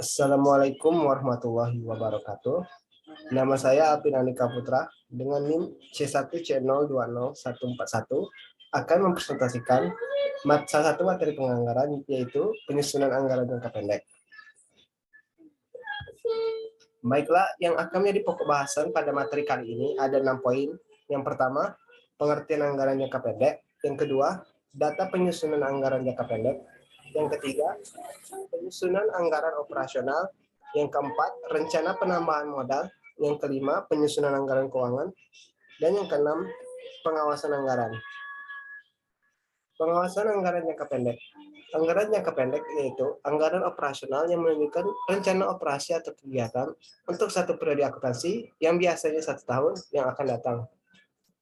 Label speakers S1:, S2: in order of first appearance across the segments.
S1: Assalamualaikum warahmatullahi wabarakatuh. Nama saya Alvin Andika Putra dengan NIM C1C020141 akan mempresentasikan salah satu materi penganggaran, yaitu penyusunan anggaran jangka pendek. Baiklah, yang akan menjadi pokok bahasan pada materi kali ini ada 6 poin. Yang pertama, pengertian anggaran jangka pendek. Yang kedua, data penyusunan anggaran jangka pendek. Yang ketiga, penyusunan anggaran operasional. Yang keempat, rencana penambahan modal. Yang kelima, penyusunan anggaran keuangan. Dan yang keenam, pengawasan anggaran. Pengawasan anggaran jangka pendek. Anggaran jangka pendek yaitu anggaran operasional yang menunjukkan rencana operasi atau kegiatan untuk satu periode akuntansi yang biasanya 1 tahun yang akan datang.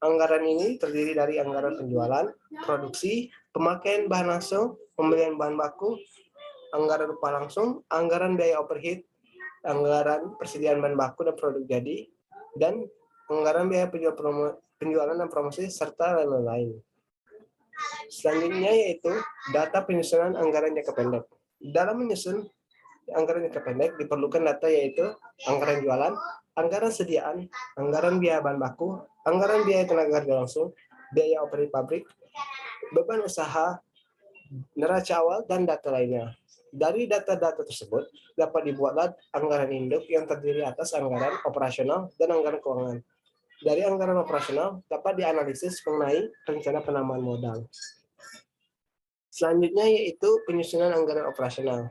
S1: Anggaran ini terdiri dari anggaran penjualan, produksi, pemakaian bahan langsung, pembelian bahan baku, anggaran upah langsung, anggaran biaya overhead, anggaran persediaan bahan baku dan produk jadi, dan anggaran biaya penjualan dan promosi, serta lain-lain. Selanjutnya yaitu data penyusunan anggaran jangka pendek. Dalam menyusun anggaran jangka pendek diperlukan data yaitu anggaran jualan, anggaran sediaan, anggaran biaya bahan baku, anggaran biaya tenaga kerja langsung, biaya operasi pabrik, beban usaha, neraca awal, dan data lainnya. Dari data-data tersebut dapat dibuatlah anggaran induk yang terdiri atas anggaran operasional dan anggaran keuangan. Dari anggaran operasional dapat dianalisis mengenai rencana penambahan modal. Selanjutnya yaitu penyusunan anggaran operasional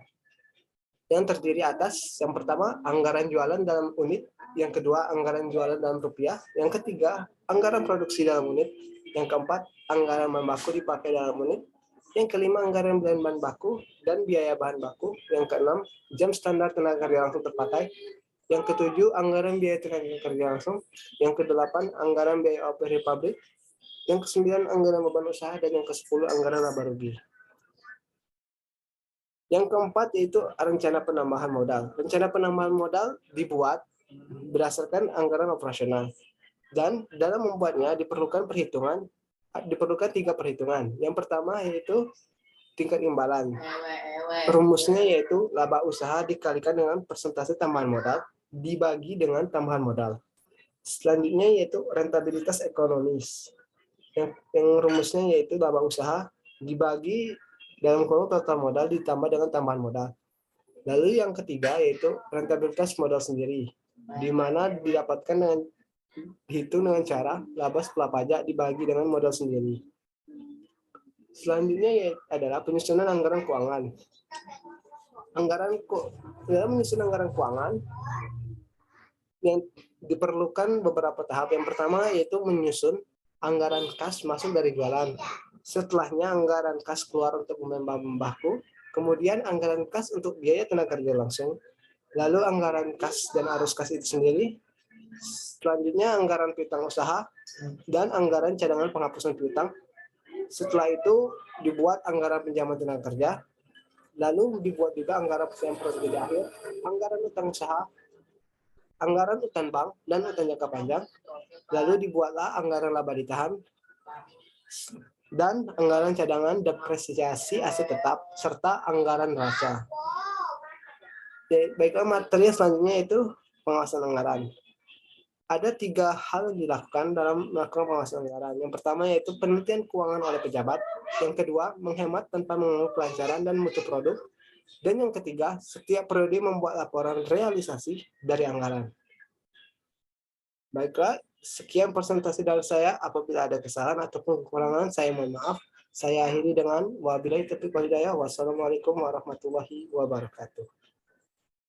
S1: yang terdiri atas yang pertama anggaran jualan dalam unit, yang kedua anggaran jualan dalam rupiah, yang ketiga anggaran produksi dalam unit, yang keempat anggaran bahan baku dipakai dalam unit, yang kelima anggaran belian bahan baku dan biaya bahan baku, yang keenam jam standar tenaga kerja langsung terpakai, yang ketujuh anggaran biaya tenaga kerja langsung, yang kedelapan anggaran biaya operasi pabrik, yang kesembilan anggaran beban usaha, dan yang kesepuluh anggaran laba rugi. Yang keempat yaitu rencana penambahan modal. Rencana penambahan modal dibuat berdasarkan anggaran operasional. Dan dalam membuatnya diperlukan 3 perhitungan. Yang pertama yaitu tingkat imbalan. Rumusnya yaitu laba usaha dikalikan dengan persentase tambahan modal dibagi dengan tambahan modal. Selanjutnya yaitu rentabilitas ekonomis. Yang rumusnya yaitu laba usaha dibagi dalam kurung total modal ditambah dengan tambahan modal. Lalu yang ketiga yaitu rentabilitas modal sendiri, di mana didapatkan dengan dihitung dengan cara laba setelah pajak dibagi dengan modal sendiri. Selanjutnya adalah penyusunan anggaran keuangan. Dalam menyusun anggaran keuangan yang diperlukan beberapa tahap. Yang pertama yaitu menyusun anggaran kas masuk dari jualan. Setelahnya anggaran kas keluar untuk pembelian bahan baku, kemudian anggaran kas untuk biaya tenaga kerja langsung, lalu anggaran kas dan arus kas itu sendiri, selanjutnya anggaran piutang usaha, dan anggaran cadangan penghapusan piutang. Setelah itu dibuat anggaran pinjaman tenaga kerja, lalu dibuat juga anggaran persediaan produk di akhir, anggaran utang usaha, anggaran utang bank, dan utang jangka panjang, lalu dibuatlah anggaran laba ditahan, dan anggaran cadangan depresiasi aset tetap, serta anggaran neraca. Baiklah, materi selanjutnya itu pengawasan anggaran. Ada 3 hal yang dilakukan dalam melakukan pengawasan anggaran. Yang pertama yaitu penelitian keuangan oleh pejabat. Yang kedua, menghemat tanpa mengganggu kelancaran dan mutu produk. Dan yang ketiga, setiap periode membuat laporan realisasi dari anggaran. Baiklah, sekian presentasi dari saya. Apabila ada kesalahan ataupun kekurangan, saya mohon maaf. Saya akhiri dengan wabillahi taufiq wal hidayah. Wassalamualaikum warahmatullahi wabarakatuh.